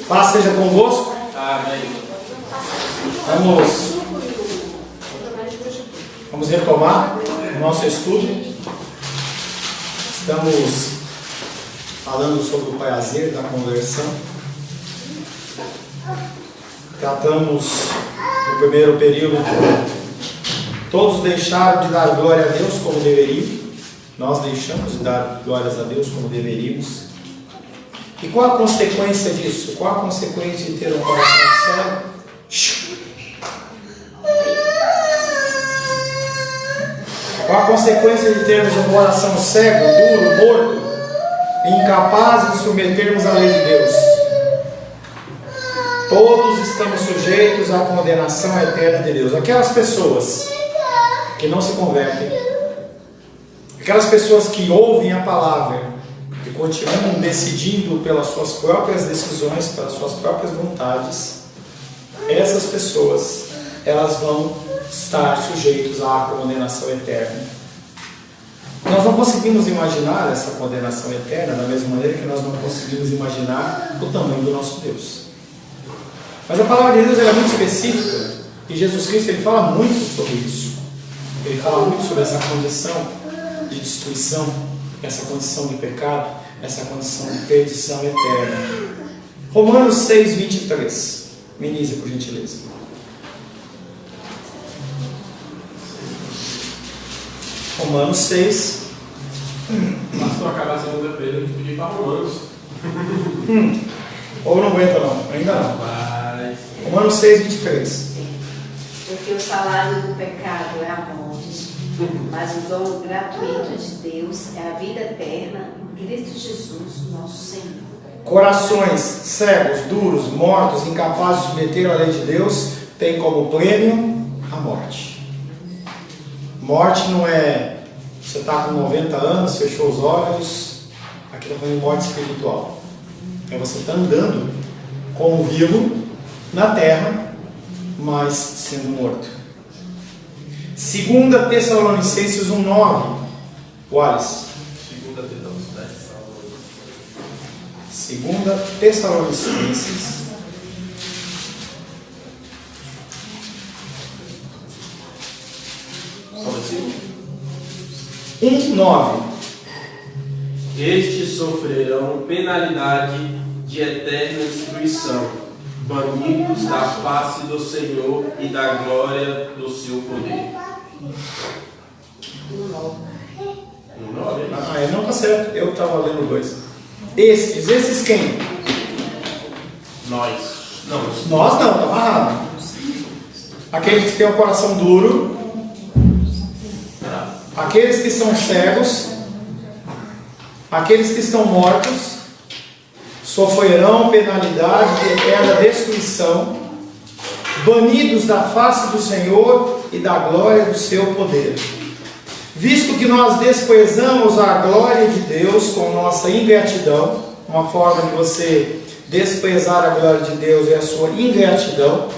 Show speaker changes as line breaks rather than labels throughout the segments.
Paz seja convosco. Vamos retomar o nosso estudo. Estamos falando sobre o prazer da conversão. Tratamos no primeiro período, todos deixaram de dar glória a Deus como deveriam. Nós deixamos de dar glórias a Deus como deveríamos. E qual a consequência disso? Qual a consequência de ter um coração cego? Qual a consequência de termos um coração cego, duro, morto, incapaz de submetermos à lei de Deus? Todos estamos sujeitos à condenação eterna de Deus. Aquelas pessoas que não se convertem, aquelas pessoas que ouvem a palavra e continuam decidindo pelas suas próprias decisões, pelas suas próprias vontades, essas pessoas, elas vão estar sujeitos à condenação eterna. Nós não conseguimos imaginar essa condenação eterna da mesma maneira que nós não conseguimos imaginar o tamanho do nosso Deus. Mas a palavra de Deus é muito específica e Jesus Cristo ele fala muito sobre isso. Ele fala muito sobre essa condição de destruição, essa condição de pecado, essa condição de perdição eterna. Romanos 6, 23. Ministre, por gentileza. Romanos 6.
Pastor, acabar a segunda feira, eu pedi para Romanos.
Ou não aguenta não, ainda não. Romanos 6, 23.
Porque o salário do pecado é a morte, mas o dom gratuito de Deus é a vida eterna em Cristo Jesus, nosso Senhor.
Corações cegos, duros, mortos, incapazes de submeter à lei de Deus, têm como prêmio a morte. Morte não é você está com 90 anos, fechou os olhos, aqui está falando de morte espiritual. É você está andando como vivo na terra, mas sendo morto. 2 Tessalonicenses 1,9. Wallace. 2 Tessalonicenses 1,9.
Estes sofrerão penalidade de eterna destruição, banidos da face do Senhor e da glória do seu poder.
Ele não está certo, eu estava lendo dois. Esses quem?
Nós
não, estava errado. Aqueles que têm o coração duro, aqueles que são cegos, aqueles que estão mortos, sofrerão penalidade de eterna destruição, banidos da face do Senhor e da glória do seu poder. Visto que nós desprezamos a glória de Deus com nossa ingratidão, uma forma de você desprezar a glória de Deus é a sua ingratidão,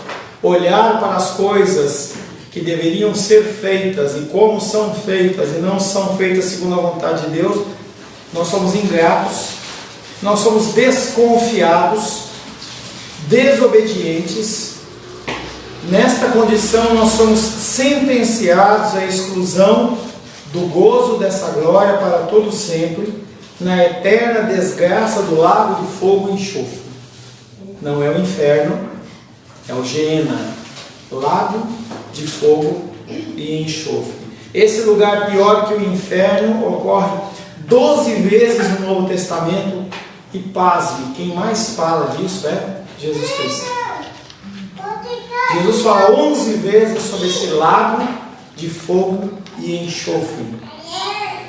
olhar para as coisas que deveriam ser feitas e como são feitas e não são feitas segundo a vontade de Deus, nós somos ingratos, nós somos desconfiados, desobedientes. Nesta condição nós somos sentenciados à exclusão do gozo dessa glória para todo sempre, na eterna desgraça do lago de fogo e enxofre. Não é o inferno, é o Geena, lago de fogo e enxofre. Esse lugar pior que o inferno ocorre 12 vezes no Novo Testamento e pasme, quem mais fala disso é Jesus Cristo. Jesus fala 11 vezes sobre esse lago de fogo e enxofre.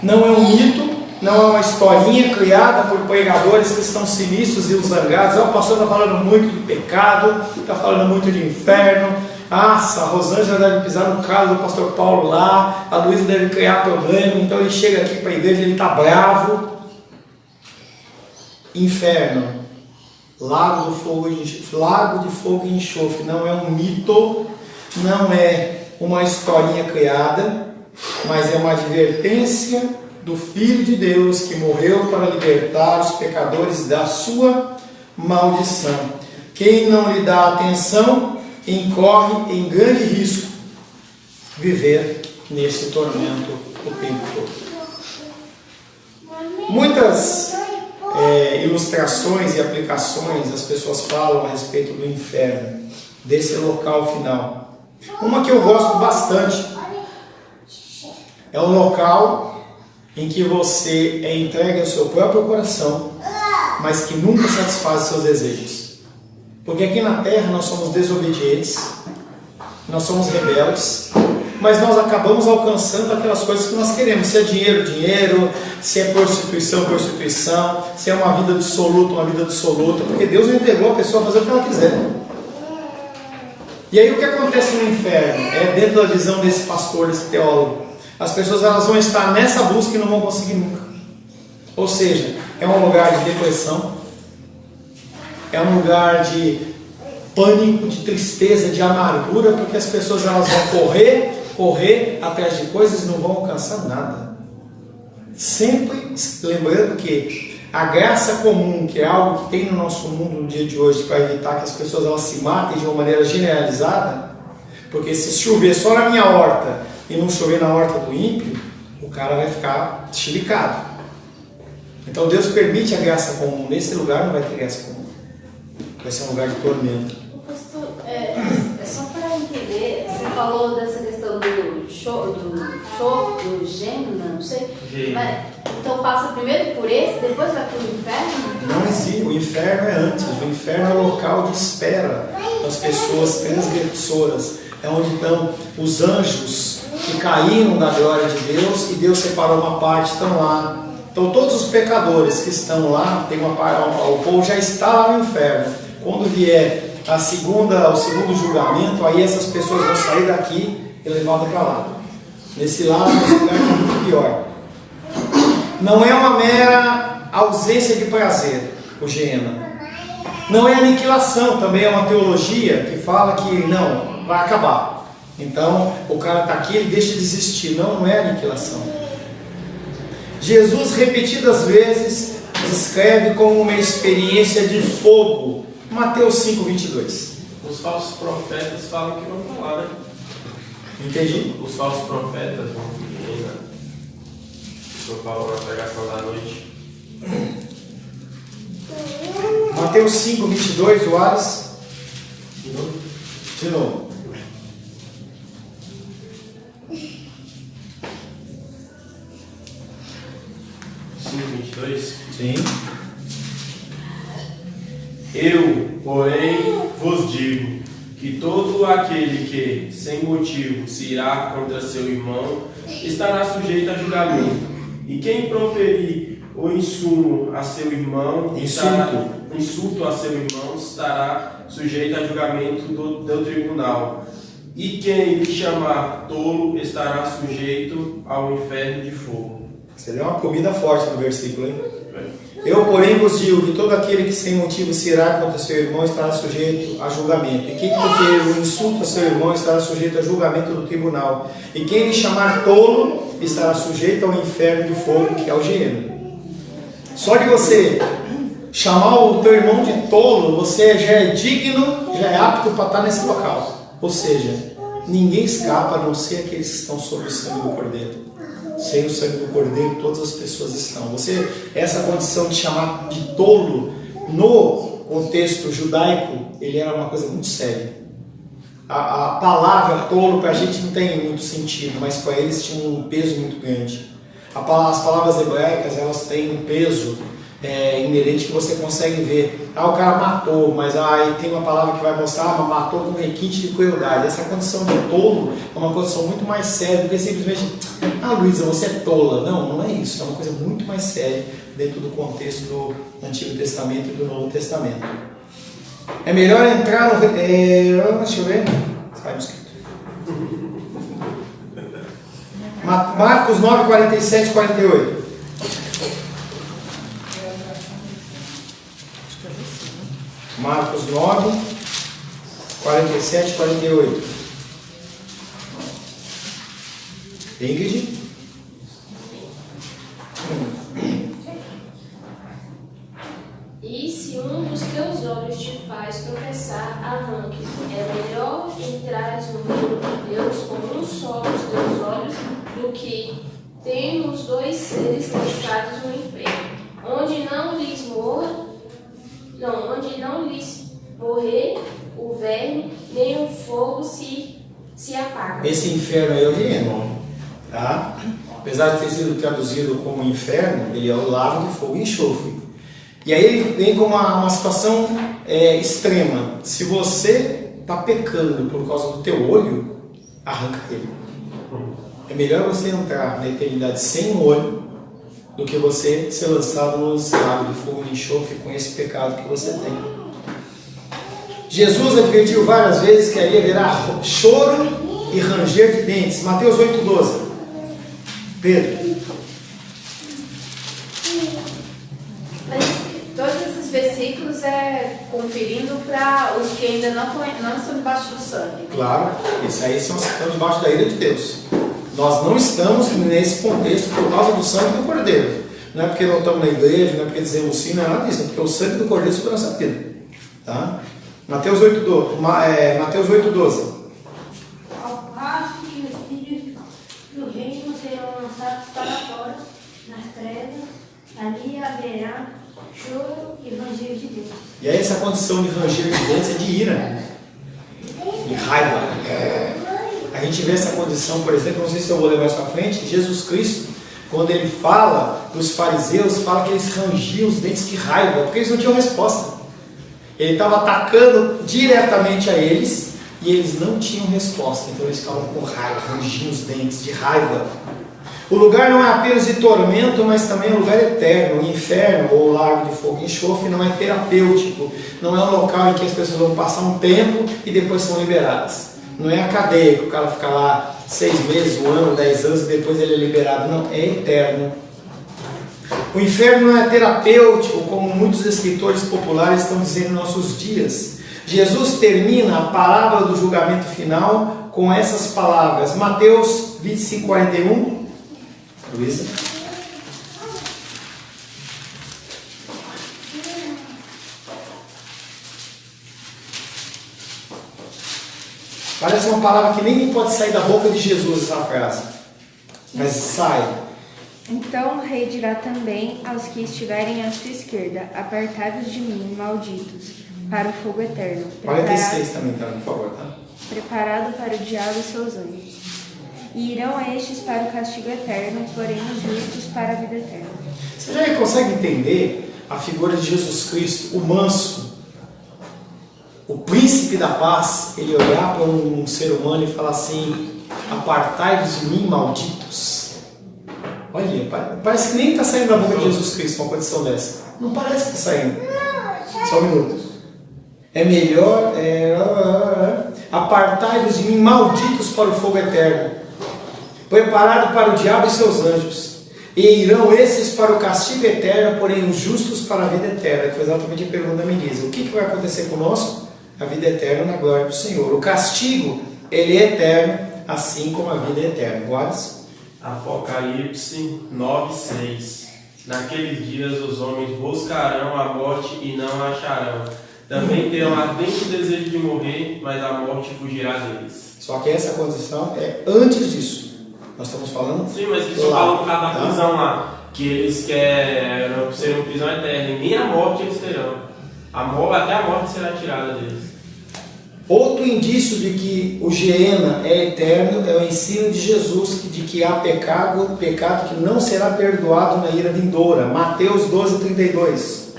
Não é um mito, não é uma historinha criada por pregadores que estão sinistros e zangados. O pastor está falando muito de pecado, está falando muito de inferno. A Rosângela deve pisar no calo do pastor Paulo lá, a Luísa deve criar problema, então ele chega aqui para a igreja, ele está bravo. Inferno, lago de fogo e enxofre, não é um mito, não é uma historinha criada, mas é uma advertência do Filho de Deus que morreu para libertar os pecadores da sua maldição. Quem não lhe dá atenção incorre em grande risco viver nesse tormento o tempo todo. Muitas ilustrações e aplicações as pessoas falam a respeito do inferno, desse local final. Uma que eu gosto bastante é um local em que você é entregue ao seu próprio coração, mas que nunca satisfaz os seus desejos. Porque aqui na terra nós somos desobedientes, nós somos rebeldes, mas nós acabamos alcançando aquelas coisas que nós queremos. Se é dinheiro, dinheiro. Se é prostituição, prostituição. Se é uma vida dissoluta, uma vida dissoluta. Porque Deus não entregou a pessoa a fazer o que ela quiser. E aí o que acontece no inferno? É dentro da visão desse pastor, desse teólogo. As pessoas elas vão estar nessa busca e não vão conseguir nunca. Ou seja, é um lugar de depressão. É um lugar de pânico, de tristeza, de amargura, porque as pessoas elas vão correr atrás de coisas e não vão alcançar nada. Sempre lembrando que a graça comum, que é algo que tem no nosso mundo no dia de hoje, para evitar que as pessoas elas se matem de uma maneira generalizada, porque se chover só na minha horta e não chover na horta do ímpio, o cara vai ficar chilicado. Então Deus permite a graça comum. Nesse lugar não vai ter graça comum. Vai ser um lugar de tormento.
Pastor, é só para entender, você falou dessa questão do gênero, não sei. Mas, então passa primeiro por esse, depois vai para o inferno?
Não existe, o inferno é antes. O inferno é o local de espera das pessoas transgressoras. É onde estão os anjos que caíram da glória de Deus e Deus separou uma parte, estão lá. Então todos os pecadores que estão lá, tem uma parte, o povo já está lá no inferno. Quando vier o segundo julgamento, aí essas pessoas vão sair daqui e levadas para lá. Nesse lado, esse lugar é muito pior. Não é uma mera ausência de prazer, o Geena. Não é aniquilação, também é uma teologia que fala que não, vai acabar. Então, o cara está aqui, ele deixa de existir. Não é aniquilação. Jesus, repetidas vezes, descreve como uma experiência de fogo. Mateus 5:22.
Os falsos profetas falam que vão falar, né?
Entendi?
Os falsos profetas vão vir, né? O senhor falou na pregação da noite.
Mateus 5:22, o Ares. De novo. Sim.
Eu, porém, vos digo que todo aquele que, sem motivo, se irá contra seu irmão, estará sujeito a julgamento. E quem proferir o insulto a seu irmão, estará sujeito a julgamento do tribunal. E quem lhe chamar tolo estará sujeito ao inferno de fogo.
Você deu uma comida forte no versículo, hein? Eu, porém, vos digo que todo aquele que sem motivo se irá contra seu irmão estará sujeito a julgamento. E quem proferir o insulto a seu irmão estará sujeito a julgamento do tribunal. E quem lhe chamar tolo estará sujeito ao inferno de fogo, que é o Geena. Só de você chamar o teu irmão de tolo, você já é digno, já é apto para estar nesse local. Ou seja, ninguém escapa a não ser aqueles que estão sob o sangue do Cordeiro. Sem o sangue do Cordeiro, todas as pessoas estão. Essa condição de chamar de tolo, no contexto judaico, ele era uma coisa muito séria. A palavra tolo para a gente não tem muito sentido, mas para eles tinha um peso muito grande. As palavras hebraicas, elas têm um peso inerente que você consegue ver. O cara matou, mas aí tem uma palavra que vai mostrar, mas matou com requinte de crueldade. Essa condição de tolo é uma condição muito mais séria do que simplesmente, Luísa, você é tola. Não é isso. É uma coisa muito mais séria dentro do contexto do Antigo Testamento e do Novo Testamento. É melhor entrar no... deixa eu ver. Sai no escrito. Marcos 9, 47 e 48. Marcos 9, 47 e 48. Ingrid?
contra Deus com um só os teus olhos, do que tem os dois seres lançados no inferno, onde não lhes morrer o verme, nem o fogo se apaga.
Esse inferno aí é o Gênesis, tá? Apesar de ter sido traduzido como inferno, ele é o lago de fogo e enxofre. E aí ele vem com uma situação extrema. Se você está pecando por causa do teu olho, arranca ele. É melhor você entrar na eternidade sem um olho do que você ser lançado no lago de fogo e enxofre com esse pecado que você tem. Jesus advertiu várias vezes que ali haverá choro e ranger de dentes. Mateus 8,12. Pedro.
Mas todos esses versículos conferindo para os que ainda não estão debaixo do sangue.
Claro, isso aí estão debaixo da ira de Deus. Nós não estamos nesse contexto por causa do sangue do Cordeiro. Não é porque não estamos na igreja, não é porque dizemos sim, não é nada disso. É porque o sangue do Cordeiro segura nossa vida. Tá? Mateus 8,12.
Ao passo que os filhos do reino serão lançados para fora, nas trevas, ali haverá choro e ranger de dentes.
E aí essa condição de ranger de dentes é de ira, de raiva. A gente vê essa condição, por exemplo, não sei se eu vou levar isso à frente, Jesus Cristo, quando ele fala dos fariseus, fala que eles rangiam os dentes de raiva, porque eles não tinham resposta. Ele estava atacando diretamente a eles e eles não tinham resposta, então eles ficavam com raiva, rangiam os dentes de raiva. O lugar não é apenas de tormento, mas também é um lugar eterno. O inferno, ou o lago de fogo e enxofre, não é terapêutico, não é um local em que as pessoas vão passar um tempo e depois são liberadas. Não é a cadeia, que o cara fica lá 6 meses, 1 ano, 10 anos e depois ele é liberado. Não, é eterno. O inferno não é terapêutico, como muitos escritores populares estão dizendo em nossos dias. Jesus termina a palavra do julgamento final com essas palavras. Mateus 25:41. Luísa. Parece uma palavra que nem pode sair da boca de Jesus, essa frase. Mas sai.
Então o rei dirá também aos que estiverem à sua esquerda: apartai-vos de mim, malditos, para o fogo eterno,
46 também, tá? Por favor, tá?
preparado para o diabo e seus anjos. E irão estes para o castigo eterno, porém os justos para a vida eterna.
Você já consegue entender a figura de Jesus Cristo, o manso, o príncipe da paz, ele olhar para um ser humano e falar assim: apartai-vos de mim, malditos. Olha, parece que nem está saindo da boca de Jesus Cristo uma condição dessa. Não parece que está saindo. Só um minuto. É melhor apartai-vos de mim, malditos, para o fogo eterno, preparado para o diabo e seus anjos. E irão esses para o castigo eterno, porém os justos para a vida eterna. Que foi exatamente a pergunta da Melissa. O que vai acontecer conosco? A vida eterna na glória do Senhor. O castigo, ele é eterno, assim como a vida é eterna. Guardas?
Apocalipse 9:6. Naqueles dias os homens buscarão a morte e não a acharão. Também terão ardente desejo de morrer, mas a morte fugirá deles.
Só que essa condição é antes disso. Nós estamos falando?
Sim, mas eles estão falando por causa da prisão lá. Que eles querem ser uma prisão eterna. E nem a morte eles terão. Até a morte será tirada deles.
Outro indício de que o Geena é eterno é o ensino de Jesus de que há pecado que não será perdoado na ira vindoura. Mateus 12:32.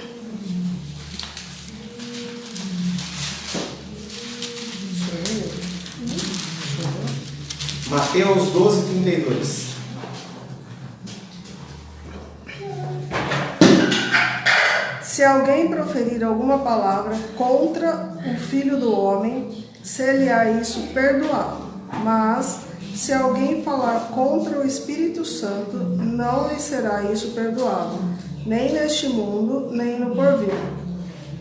Mateus 12:32.
Se alguém proferir alguma palavra contra o Filho do Homem, ser-lhe-á isso perdoado. Mas, se alguém falar contra o Espírito Santo, não lhe será isso perdoado, nem neste mundo, nem no porvir.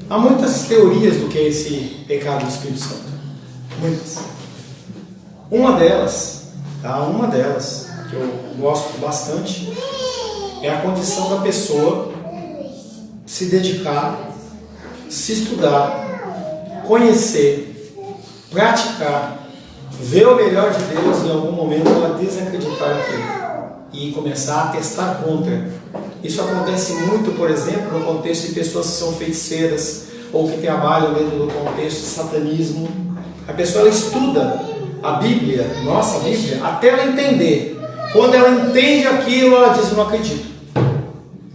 Há muitas teorias do que é esse pecado do Espírito Santo. Muitas. Uma delas, que eu gosto bastante, é a condição da pessoa se dedicar, se estudar, conhecer, praticar ver o melhor de Deus, em algum momento ela desacreditar aquilo e começar a testar contra. Isso acontece muito, por exemplo, no contexto de pessoas que são feiticeiras ou que trabalham dentro do contexto de satanismo. A pessoa ela estuda a Bíblia, nossa Bíblia, até ela entender. Quando ela entende aquilo, ela diz: eu não acredito.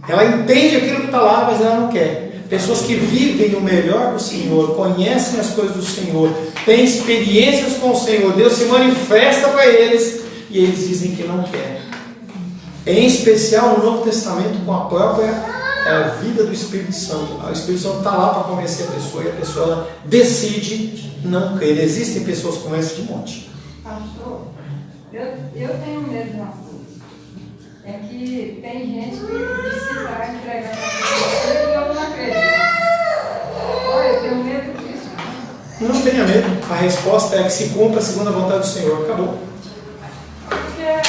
Ela entende aquilo que está lá, mas ela não quer. Pessoas que vivem o melhor do Senhor, conhecem as coisas do Senhor, têm experiências com o Senhor, Deus se manifesta para eles e eles dizem que não querem. Em especial no Novo Testamento, com a própria vida do Espírito Santo. O Espírito Santo está lá para convencer a pessoa e a pessoa ela decide não crer. Existem pessoas como essa de monte.
Pastor, eu tenho medo de uma coisa. É que tem gente que diz que vai entregar para a e eu não acredito. Olha, eu tenho medo disso.
Não tenha medo. A resposta é que se cumpra segundo a vontade do Senhor. Acabou.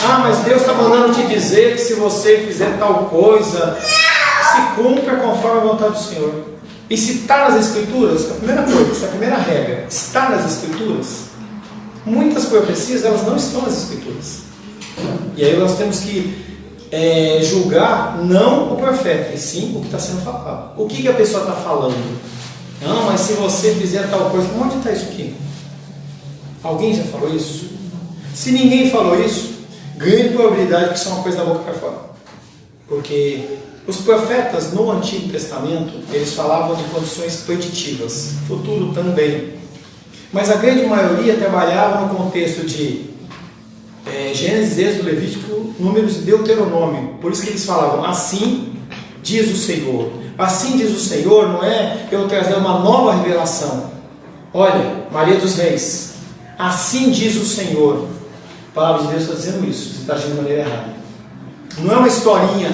Ah, mas Deus está mandando te dizer que se você fizer tal coisa, se cumpra conforme a vontade do Senhor. E se está nas Escrituras, a primeira coisa, essa é a primeira regra, se está nas Escrituras, muitas profecias elas não estão nas Escrituras. E aí nós temos que julgar não o profeta, e sim o que está sendo falado. O que a pessoa está falando? Não, mas se você fizer tal coisa, onde está isso aqui? Alguém já falou isso? Se ninguém falou isso, grande probabilidade que isso é uma coisa da boca para fora. Porque os profetas no Antigo Testamento, eles falavam de condições preditivas, futuro também. Mas a grande maioria trabalhava no contexto de Gênesis, Êxodo, Levítico, Números e Deuteronômio. Por isso que eles falavam: assim diz o Senhor. Assim diz o Senhor não é eu trazer uma nova revelação. Olha, Maria dos Reis, assim diz o Senhor. A palavra de Deus está dizendo isso, você está agindo de maneira errada. Não é uma historinha,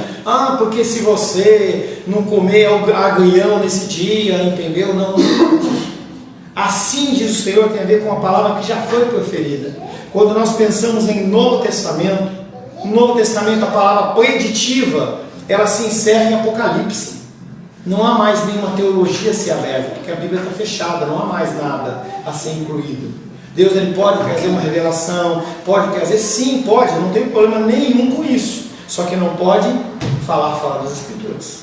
porque se você não comer agrião nesse dia, entendeu? Não. Assim diz o Senhor, tem a ver com uma palavra que já foi proferida. Quando nós pensamos em Novo Testamento, no Novo Testamento a palavra preditiva, ela se encerra em Apocalipse. Não há mais nenhuma teologia a ser aberta, porque a Bíblia está fechada, não há mais nada a ser incluído. Deus ele pode trazer uma revelação, pode trazer, sim, pode, não tem problema nenhum com isso. Só que não pode falar fora das Escrituras.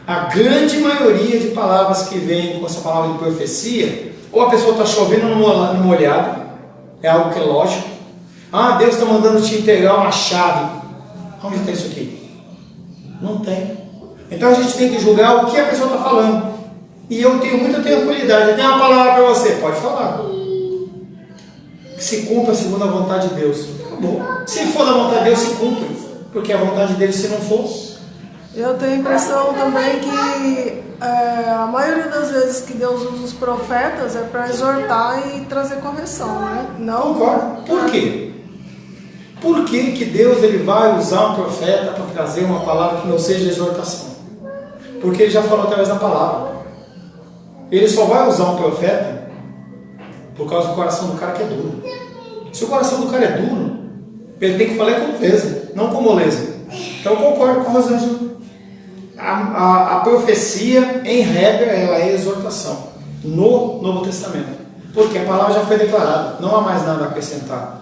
A grande maioria de palavras que vêm com essa palavra de profecia, ou a pessoa está chovendo no molhado, é algo que é lógico. Deus está mandando te entregar uma chave. Onde está isso aqui? Não tem. Então a gente tem que julgar o que a pessoa está falando. E eu tenho muita tranquilidade. Eu tenho uma palavra para você, pode falar. Que se cumpra segundo a vontade de Deus. Acabou. Se for da vontade de Deus, se cumpre. Porque a vontade dele, se não for.
Eu tenho a impressão também que a maioria das vezes que Deus usa os profetas é para exortar e trazer correção, né? Não.
Concordo. Por quê? Por que Deus ele vai usar um profeta para trazer uma palavra que não seja exortação? Porque ele já falou através da palavra. Ele só vai usar um profeta por causa do coração do cara que é duro. Se o coração do cara é duro, ele tem que falar com leveza, não com moleza. Então eu concordo com a Rosângela. A profecia, em regra, ela é exortação no Novo Testamento. Porque a palavra já foi declarada, não há mais nada a acrescentar.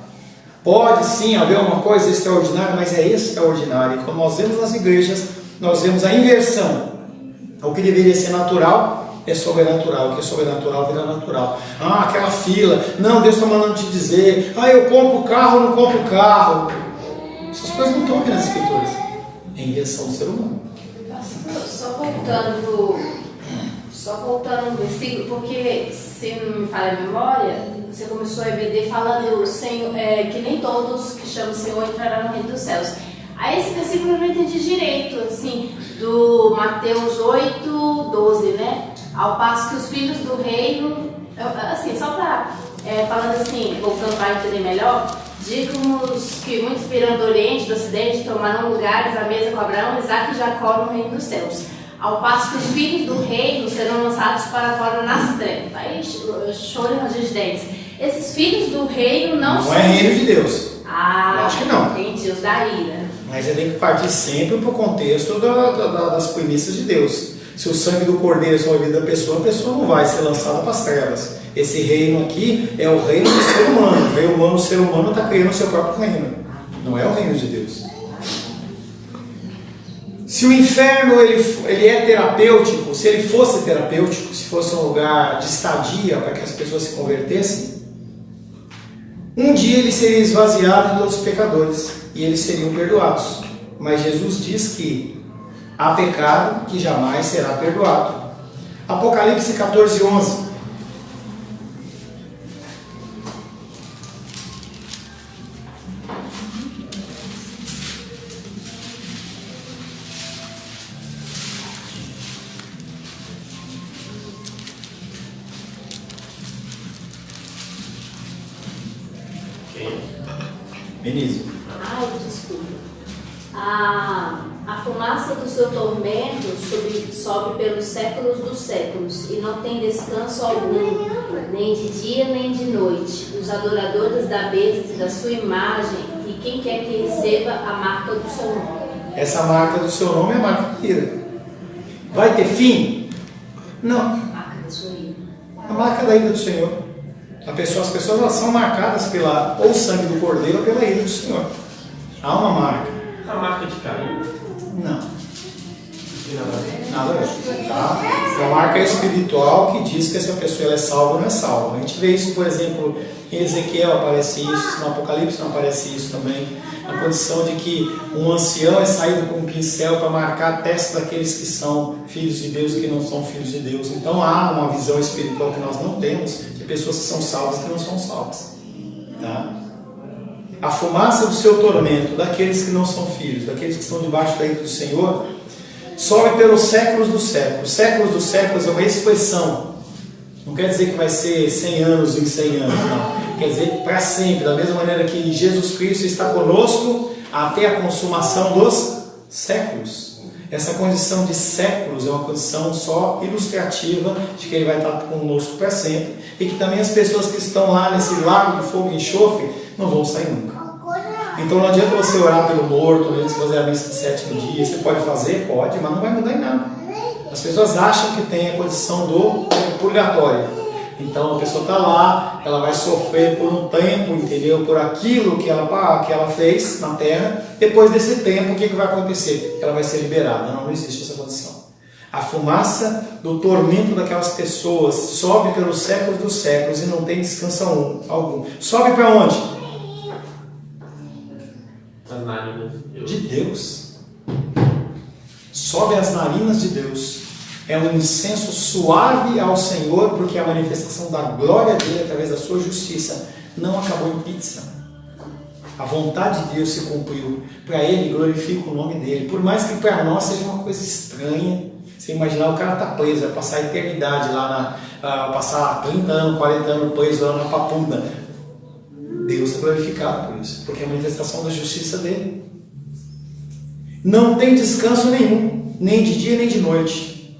Pode sim haver uma coisa extraordinária, mas é extraordinário. E quando nós vemos nas igrejas, nós vemos a inversão. O que deveria ser natural é sobrenatural. O que é sobrenatural vira natural. Aquela fila. Não, Deus está mandando te dizer. Eu compro carro ou não compro carro. Essas coisas não estão aqui nas Escrituras. É inversão do ser humano.
Só voltando no versículo, porque se não me falha a memória, você começou a EBD falando Senhor, que nem todos que chamam o Senhor entrarão no reino dos céus. Aí esse versículo eu não entendi direito, assim, do Mateus 8:12, né? Ao passo que os filhos do reino, assim, só para, falando assim, voltando para entender melhor, digamos que muitos virão do Oriente, do Ocidente, tomarão lugares à mesa com Abraão, Isaac e Jacó no reino dos céus. Ao passo que os filhos do reino serão lançados para fora nas trevas. Aí choro e ranger de dentes. Esses filhos do reino não são...
é reino de Deus.
Eu
acho que não.
Entendi, os da ira.
Mas ele tem que partir sempre para o contexto das premissas de Deus. Se o sangue do cordeiro é sobre a vida da pessoa, a pessoa não vai ser lançada para as trevas. Esse reino aqui é o reino do ser humano. O ser humano está criando o seu próprio reino. Não é o reino de Deus. Se o inferno ele é terapêutico, se ele fosse terapêutico, se fosse um lugar de estadia para que as pessoas se convertessem, um dia ele seria esvaziado de todos os pecadores e eles seriam perdoados. Mas Jesus diz que há pecado que jamais será perdoado. Apocalipse 14, 11. Benício.
Ai, desculpa. A fumaça do seu tormento sobe pelos séculos dos séculos, e não tem descanso algum, nem de dia nem de noite. Os adoradores da besta e da sua imagem, e quem quer que receba a marca do seu nome.
Essa marca do seu nome é a marca da ira. Vai ter fim? Não.
A marca da sua ira.
A marca da ira do Senhor. As pessoas elas são marcadas pela ou sangue do Cordeiro ou pela ira do Senhor. Há uma marca.
A marca de Caim?
Não. Nada a ver. Tá? É uma marca espiritual que diz que essa pessoa ela é salva ou não é salva. A gente vê isso, por exemplo, em Ezequiel aparece isso, no Apocalipse não aparece isso também. A condição de que um ancião é saído com um pincel para marcar a testa daqueles que são filhos de Deus e que não são filhos de Deus. Então há uma visão espiritual que nós não temos de pessoas que são salvas e que não são salvas. Tá? A fumaça do seu tormento, daqueles que não são filhos, daqueles que estão debaixo da ira do Senhor, sobe pelos séculos dos séculos. Séculos dos séculos é uma expressão. Não quer dizer que vai ser 100 anos em 100 anos, não. Quer dizer para sempre, da mesma maneira que Jesus Cristo está conosco até a consumação dos séculos. Essa condição de séculos é uma condição só ilustrativa de que Ele vai estar conosco para sempre e que também as pessoas que estão lá nesse lago de fogo e enxofre não vão sair nunca. Então não adianta você orar pelo morto, não adianta você fazer a missa de 7º dia. Você pode fazer? Pode, mas não vai mudar em nada. As pessoas acham que tem a condição do purgatório. Então a pessoa está lá, ela vai sofrer por um tempo, entendeu? Por aquilo que ela fez na terra. Depois desse tempo, o que vai acontecer? Ela vai ser liberada. Não existe essa condição. A fumaça do tormento daquelas pessoas sobe pelos séculos dos séculos e não tem descanso algum. Sobe para onde?
As narinas
de Deus. Sobe as narinas de Deus. É um incenso suave ao Senhor, porque a manifestação da glória dele através da sua justiça não acabou em pizza. A vontade de Deus se cumpriu. Para ele glorifica o nome dele. Por mais que para nós seja uma coisa estranha. Você imaginar, o cara está preso, vai passar a eternidade lá, passar 30 anos, 40 anos preso lá na Papunda. Deus é glorificado por isso, porque é a manifestação da justiça dele. Não tem descanso nenhum, nem de dia nem de noite.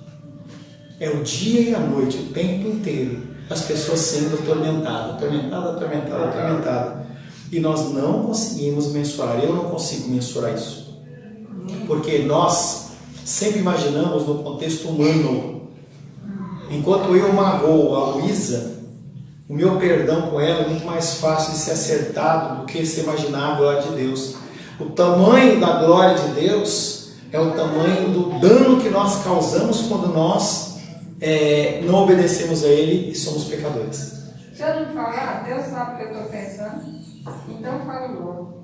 É o dia e a noite, o tempo inteiro, as pessoas sendo atormentadas. E nós não conseguimos mensurar, eu não consigo mensurar isso. Porque nós sempre imaginamos no contexto humano. Enquanto eu magoo a Luísa, o meu perdão com ela é muito mais fácil de ser acertado do que se imaginar a glória de Deus. O tamanho da glória de Deus é o tamanho do dano que nós causamos quando nós não obedecemos a Ele e somos pecadores.
Se eu não falar, Deus sabe o que eu estou pensando, então falo logo.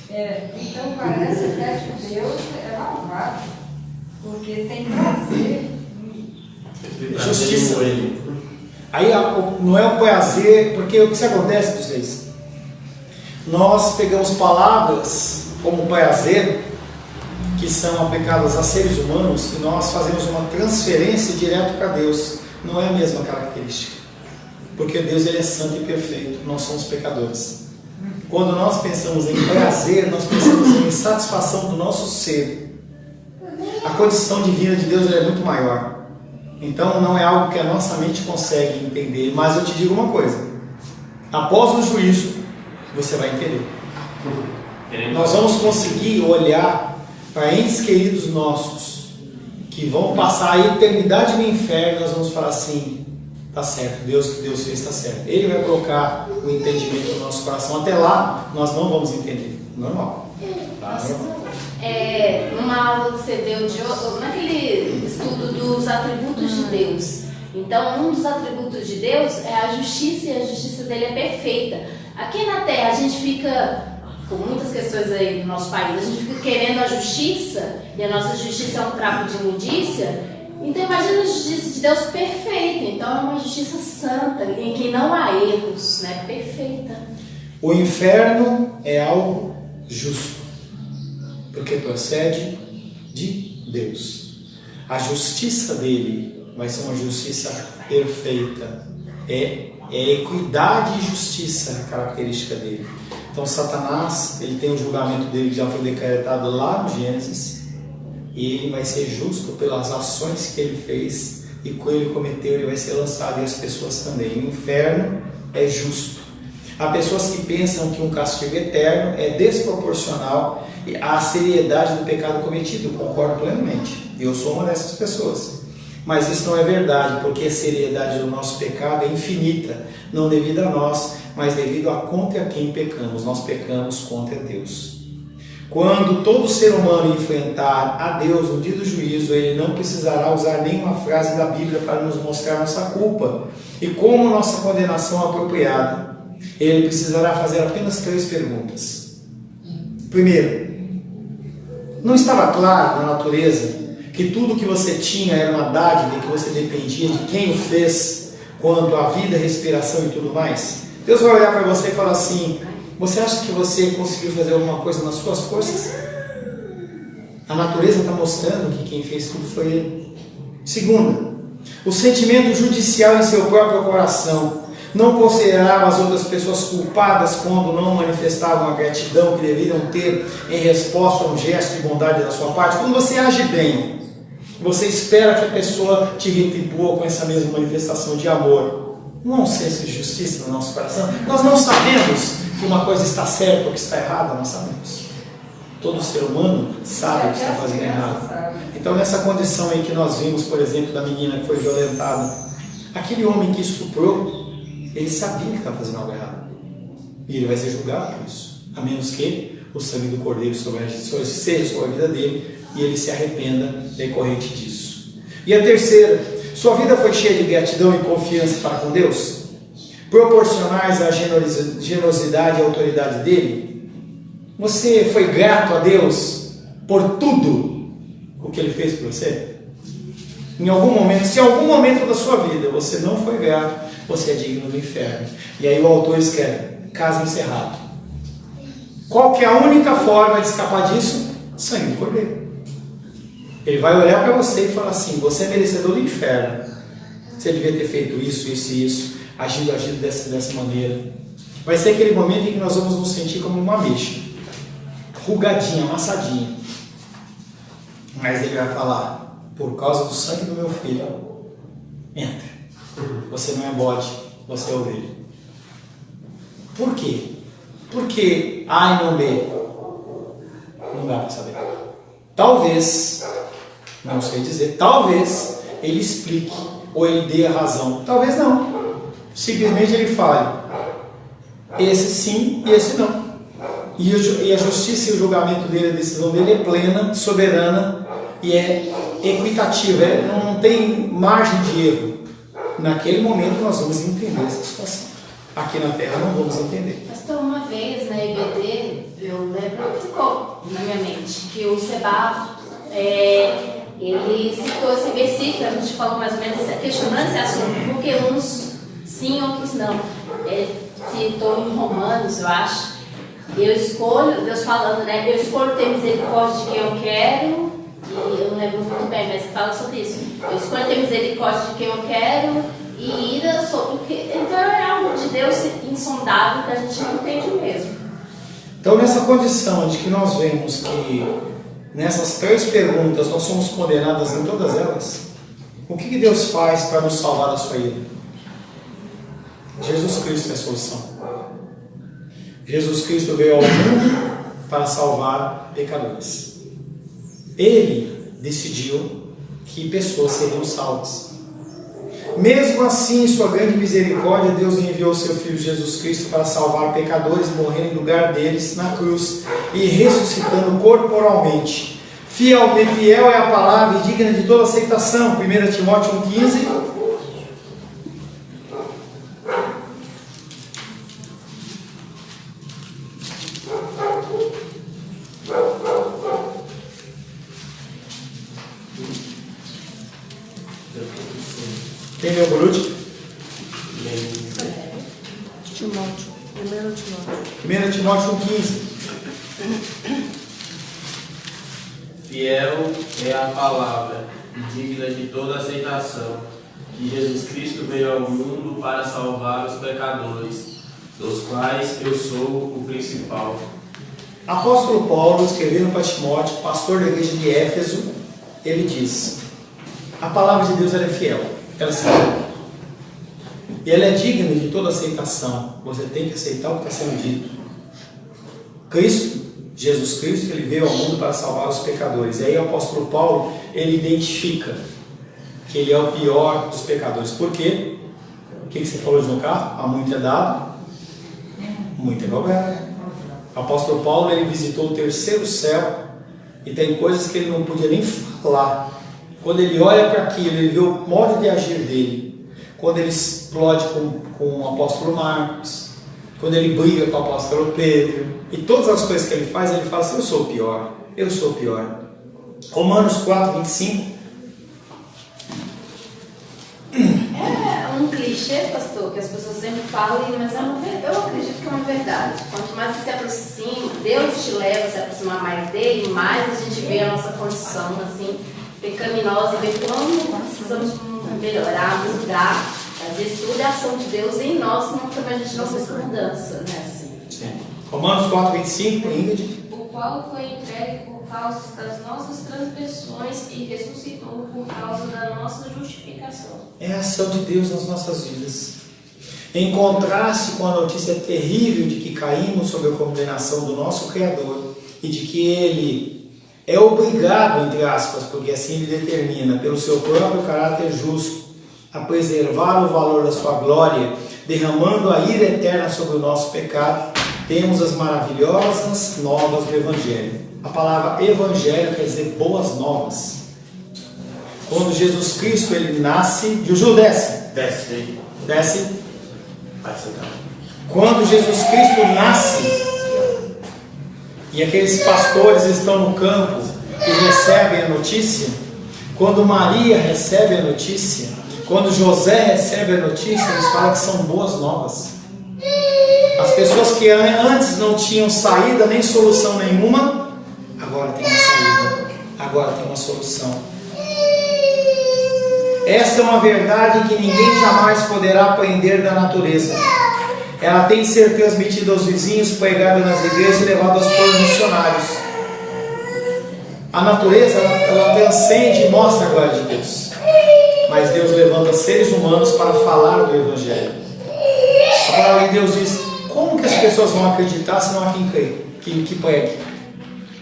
Então parece que esse Deus é malvado, porque tem prazer em
justiça. Aí não é o prazer, porque o que acontece, vocês? Nós pegamos palavras como prazer, que são aplicadas a seres humanos, e nós fazemos uma transferência direto para Deus. Não é a mesma característica. Porque Deus ele é santo e perfeito, nós somos pecadores. Quando nós pensamos em prazer, nós pensamos em satisfação do nosso ser. A condição divina de Deus é muito maior. Então não é algo que a nossa mente consegue entender. Mas eu te digo uma coisa. Após o juízo, você vai entender. Nós vamos conseguir olhar para entes queridos nossos que vão passar a eternidade no inferno. Nós vamos falar assim: está certo, Deus que Deus fez está certo. Ele vai colocar o entendimento no nosso coração. Até lá, nós não vamos entender. Normal. Tá?
Numa aula que você deu, naquele estudo dos atributos de Deus. Então, um dos atributos de Deus é a justiça, e a justiça dele é perfeita. Aqui na Terra, a gente fica, com muitas questões aí no nosso país, a gente fica querendo a justiça, e a nossa justiça é um trapo de imundícia. Então, imagina a justiça de Deus perfeita. Então, é uma justiça santa, em que não há erros, né? Perfeita.
O inferno é algo justo, porque procede de Deus. A justiça dele vai ser uma justiça perfeita. É equidade e justiça a característica dele. Então Satanás, ele tem o julgamento dele que já foi decretado lá no Gênesis, e ele vai ser justo pelas ações que ele fez, e quando ele cometeu, ele vai ser lançado, e as pessoas também. O inferno é justo. Há pessoas que pensam que um castigo eterno é desproporcional à seriedade do pecado cometido. Eu concordo plenamente. Eu sou uma dessas pessoas. Mas isso não é verdade, porque a seriedade do nosso pecado é infinita, não devido a nós, mas devido a contra quem pecamos. Nós pecamos contra Deus. Quando todo ser humano enfrentar a Deus no dia do juízo, ele não precisará usar nenhuma frase da Bíblia para nos mostrar nossa culpa e como nossa condenação é apropriada. Ele precisará fazer apenas 3 perguntas. Primeiro, não estava claro na natureza que tudo que você tinha era uma dádiva e que você dependia de quem o fez, quanto à vida, respiração e tudo mais? Deus vai olhar para você e falar assim: você acha que você conseguiu fazer alguma coisa nas suas forças? A natureza está mostrando que quem fez tudo foi Ele. Segunda, o sentimento judicial em seu próprio coração. Não considerava as outras pessoas culpadas quando não manifestavam a gratidão que deveriam ter em resposta a um gesto de bondade da sua parte. Quando você age bem, você espera que a pessoa te retribua com essa mesma manifestação de amor. Não há um senso de justiça no nosso coração. Nós não sabemos que uma coisa está certa ou que está errada, nós sabemos. Todo ser humano sabe que está fazendo errado. Então, nessa condição aí que nós vimos, por exemplo, da menina que foi violentada, aquele homem que estuprou, ele sabia que estava fazendo algo errado. E ele vai ser julgado por isso. A menos que o sangue do Cordeiro seja sobre a vida dele e ele se arrependa decorrente disso. E a terceira, sua vida foi cheia de gratidão e confiança para com Deus? Proporcionais à generosidade e autoridade dele? Você foi grato a Deus por tudo o que Ele fez por você? Em algum momento, se em algum momento da sua vida você não foi grato, você é digno do inferno. E aí o autor escreve: caso encerrado. Qual que é a única forma de escapar disso? Sangue do Cordeiro. Ele vai olhar para você e falar assim: você é merecedor do inferno. Você devia ter feito isso, isso e isso, agido dessa maneira. Vai ser aquele momento em que nós vamos nos sentir como uma ameixa, rugadinha, amassadinha. Mas ele vai falar: por causa do sangue do meu filho, entra. Você não é bode, você é ovelha. Por quê? Porque A e não B? Não dá para saber. Talvez, não sei dizer, talvez ele explique ou ele dê a razão. Talvez não. Simplesmente ele fale: esse sim e esse não. E a justiça e o julgamento dele, a decisão dele é plena, soberana e é equitativa. Não tem margem de erro. Naquele momento nós vamos entender essa situação. Aqui na Terra não vamos entender.
Pastor, uma vez na EBD, eu lembro, ficou na minha mente, que o Seba, ele citou esse versículo, a gente falou mais ou menos, questionando esse assunto, porque uns sim, outros não. Citou em Romanos, eu acho. Eu escolho, Deus falando, né? Eu escolho ter misericórdia de quem eu quero. E eu não lembro muito bem, mas fala sobre isso. Eu escolho ter misericórdia de quem eu quero e ira sobre o que. Então é algo de Deus insondável que a gente não entende mesmo.
Então, nessa condição de que nós vemos que nessas 3 perguntas nós somos condenadas em todas elas, o que Deus faz para nos salvar da sua ira? Jesus Cristo é a solução. Jesus Cristo veio ao mundo para salvar pecadores. Ele decidiu que pessoas seriam salvas. Mesmo assim, em sua grande misericórdia, Deus enviou seu Filho Jesus Cristo para salvar pecadores, morrendo em lugar deles na cruz e ressuscitando corporalmente. Fiel é a palavra e digna de toda aceitação. 1 Timóteo 1,15. Quem leu por último?
Timóteo. 1 Timóteo.
1 Timóteo 1,15.
Fiel é a palavra e digna de toda aceitação, que Jesus Cristo veio ao mundo para salvar os pecadores, dos quais eu sou o principal.
Apóstolo Paulo, escrevendo para Timóteo, pastor da igreja de Éfeso, ele diz: a palavra de Deus ela é fiel, ela é sábia, e ela é digna de toda aceitação. Você tem que aceitar o que está sendo dito. Cristo, Jesus Cristo, ele veio ao mundo para salvar os pecadores. E aí o apóstolo Paulo, ele identifica que ele é o pior dos pecadores. Por quê? O que você falou no carro? A muito é dado, muito é cobrado. O apóstolo Paulo, ele visitou o terceiro céu e tem coisas que ele não podia nem falar. Quando ele olha para aquilo, ele vê o modo de agir dele. Quando ele explode com o apóstolo Marcos, quando ele briga com o apóstolo Pedro, e todas as coisas que ele faz, ele fala assim: eu sou o pior, eu sou o pior. Romanos 4, 25.
É um clichê, pastor, que as pessoas sempre falam, mas eu acredito que é uma verdade. Quanto mais você se aproxima, Deus te leva a se aproximar mais dele, mais a gente vê a nossa condição assim, pecaminosa e vê como precisamos melhorar, mudar. Às vezes tudo é ação de Deus em nós, senão também a gente não fez mudança, né? Assim.
Sim. Romanos 4, 25, Ingrid.
O qual foi entregue por causa das nossas transgressões e ressuscitou por causa da nossa justificação.
É a ação de Deus nas nossas vidas. Em contraste com a notícia terrível de que caímos sob a condenação do nosso Criador e de que Ele é obrigado, entre aspas, porque assim Ele determina, pelo seu próprio caráter justo, a preservar o valor da sua glória, derramando a ira eterna sobre o nosso pecado, temos as maravilhosas novas do Evangelho. A palavra Evangelho quer dizer boas novas. Quando Jesus Cristo ele nasce, Juju desce. Desce. Vai sentar. Quando Jesus Cristo nasce e aqueles pastores estão no campo e recebem a notícia, quando Maria recebe a notícia, quando José recebe a notícia, eles falam que são boas novas. As pessoas que antes não tinham saída nem solução nenhuma, agora tem uma saída, agora tem uma solução. Essa é uma verdade que ninguém jamais poderá aprender da natureza. Ela tem que ser transmitida aos vizinhos, pregada nas igrejas e levada aos povos missionários. A natureza, ela transcende e mostra a glória de Deus. Mas Deus levanta seres humanos para falar do Evangelho. A palavra de Deus diz: como que as pessoas vão acreditar se não há quem pregue?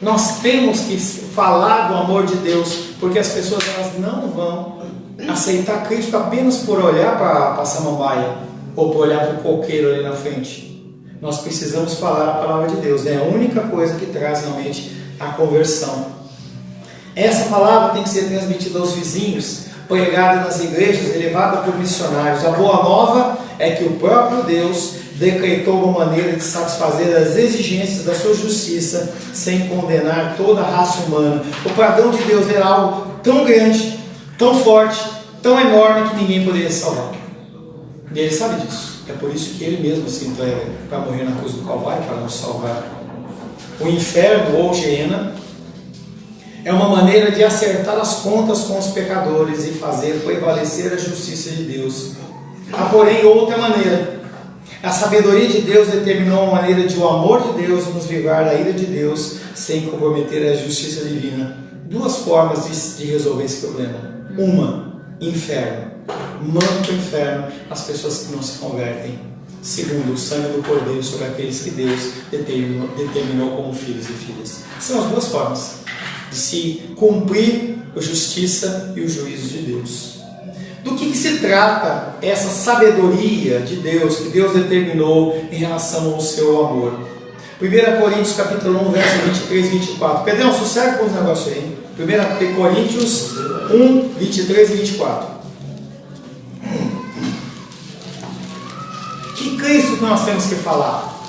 Nós temos que falar do amor de Deus, porque as pessoas elas não vão aceitar Cristo apenas por olhar para a samambaia ou por olhar para o coqueiro ali na frente. Nós precisamos falar a palavra de Deus, é a única coisa que traz realmente a conversão. Essa palavra tem que ser transmitida aos vizinhos, pregada nas igrejas e levada por missionários. A boa nova é que o próprio Deus decretou uma maneira de satisfazer as exigências da sua justiça sem condenar toda a raça humana. O perdão de Deus era algo tão grande, tão forte, tão enorme que ninguém poderia salvar. E Ele sabe disso. É por isso que Ele mesmo se entrega para morrer na cruz do Calvário para nos salvar. O inferno ou Geena é uma maneira de acertar as contas com os pecadores e fazer prevalecer a justiça de Deus. Há, porém, outra maneira. A sabedoria de Deus determinou uma maneira de o amor de Deus nos livrar da ira de Deus sem comprometer a justiça divina. Duas formas de resolver esse problema. Uma, inferno. Manda para o inferno as pessoas que não se convertem. Segundo, o sangue do Cordeiro sobre aqueles que Deus determinou como filhos e filhas. São as duas formas de se cumprir a justiça e o juízo de Deus. Do que se trata essa sabedoria de Deus, que Deus determinou em relação ao seu amor? 1 Coríntios capítulo 1, verso 23 e 24. Pedrão, sossega com os negócios aí. 1 Coríntios 1, 23 e 24. Que Cristo que nós temos que falar?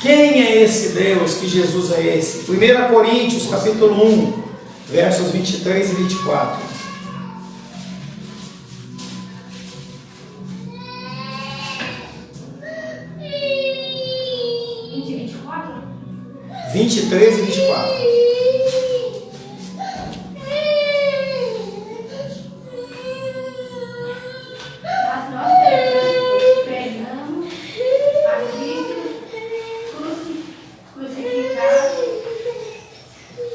Quem é esse Deus? Que Jesus é esse? 1 Coríntios capítulo 1, versos 23 e 24. 23 e 24.
Mas nós pregamos a Cristo crucificado,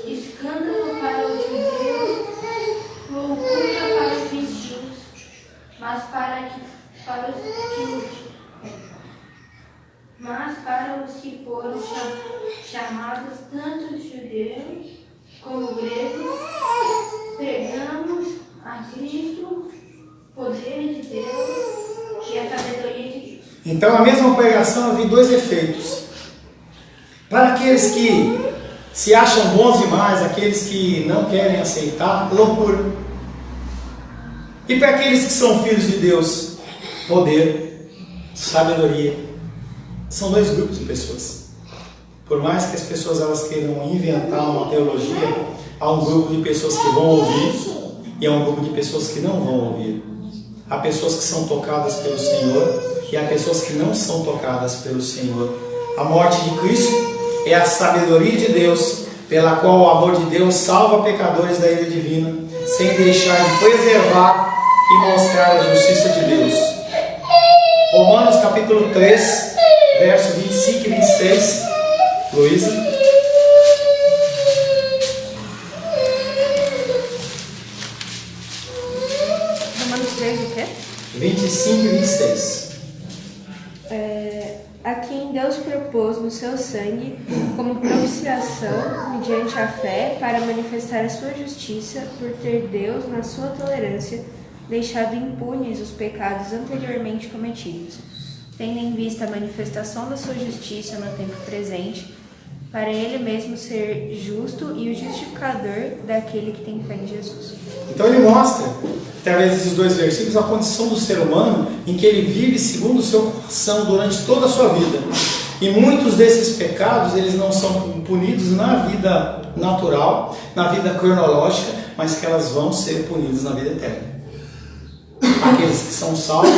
escândalo para os judeus, loucura para os gentios, mas para os que foram chamados, tanto judeus como gregos, pregamos a Cristo, poder de Deus e a sabedoria de Deus.
Então a mesma pregação havia dois efeitos. Para aqueles que se acham bons demais, aqueles que não querem aceitar, loucura. E para aqueles que são filhos de Deus, poder, sabedoria. São dois grupos de pessoas. Por mais que as pessoas elas queiram inventar uma teologia, há um grupo de pessoas que vão ouvir e há um grupo de pessoas que não vão ouvir. Há pessoas que são tocadas pelo Senhor e há pessoas que não são tocadas pelo Senhor. A morte de Cristo é a sabedoria de Deus, pela qual o amor de Deus salva pecadores da ira divina, sem deixar de preservar e mostrar a justiça de Deus. Romanos capítulo 3, verso 25 e 26. Luísa.
Romanos 3, o quê?
25 e 26.
A quem Deus propôs no seu sangue como propiciação, mediante a fé, para manifestar a sua justiça, por ter Deus, na sua tolerância, deixado impunes os pecados anteriormente cometidos, tendo em vista a manifestação da sua justiça no tempo presente, para ele mesmo ser justo e o justificador daquele que tem fé em Jesus.
Então ele mostra, através desses dois versículos, a condição do ser humano em que ele vive segundo o seu coração durante toda a sua vida. E muitos desses pecados, eles não são punidos na vida natural, na vida cronológica, mas que elas vão ser punidas na vida eterna. Aqueles que são salvos,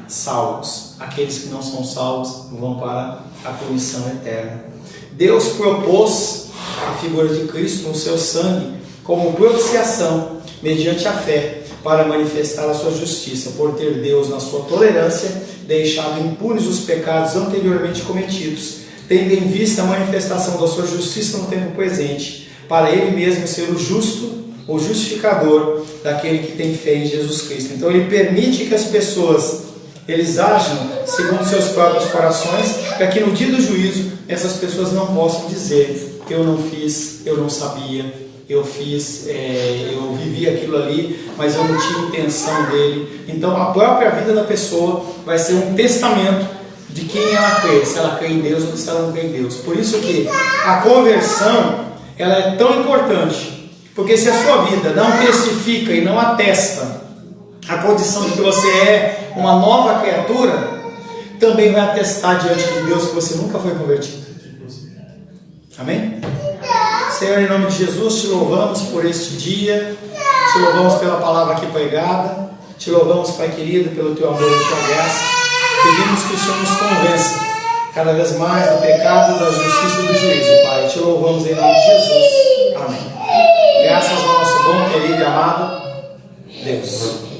salvos. Aqueles que não são salvos vão para a punição eterna. Deus propôs a figura de Cristo no seu sangue como propiciação, mediante a fé, para manifestar a sua justiça, por ter Deus, na sua tolerância, deixado impunes os pecados anteriormente cometidos, tendo em vista a manifestação da sua justiça no tempo presente, para ele mesmo ser o justo, o justificador daquele que tem fé em Jesus Cristo. Então ele permite que as pessoas eles agem segundo seus próprios corações, para que no dia do juízo essas pessoas não possam dizer: eu não fiz, eu não sabia, eu fiz, eu vivi aquilo ali, mas eu não tinha intenção dele. Então a própria vida da pessoa vai ser um testamento de quem ela crê, se ela crê em Deus ou se ela não crê em Deus. Por isso que a conversão ela é tão importante, porque se a sua vida não testifica e não atesta a condição de que você é uma nova criatura, também vai atestar diante de Deus que você nunca foi convertido. Amém? Senhor, em nome de Jesus, te louvamos por este dia, te louvamos pela palavra aqui pregada, te louvamos, Pai querido, pelo teu amor e tua graça. Pedimos que o Senhor nos convença cada vez mais do pecado, da justiça e do juízo, Pai. Te louvamos em nome de Jesus. Amém. Graças ao nosso bom, querido e amado Deus.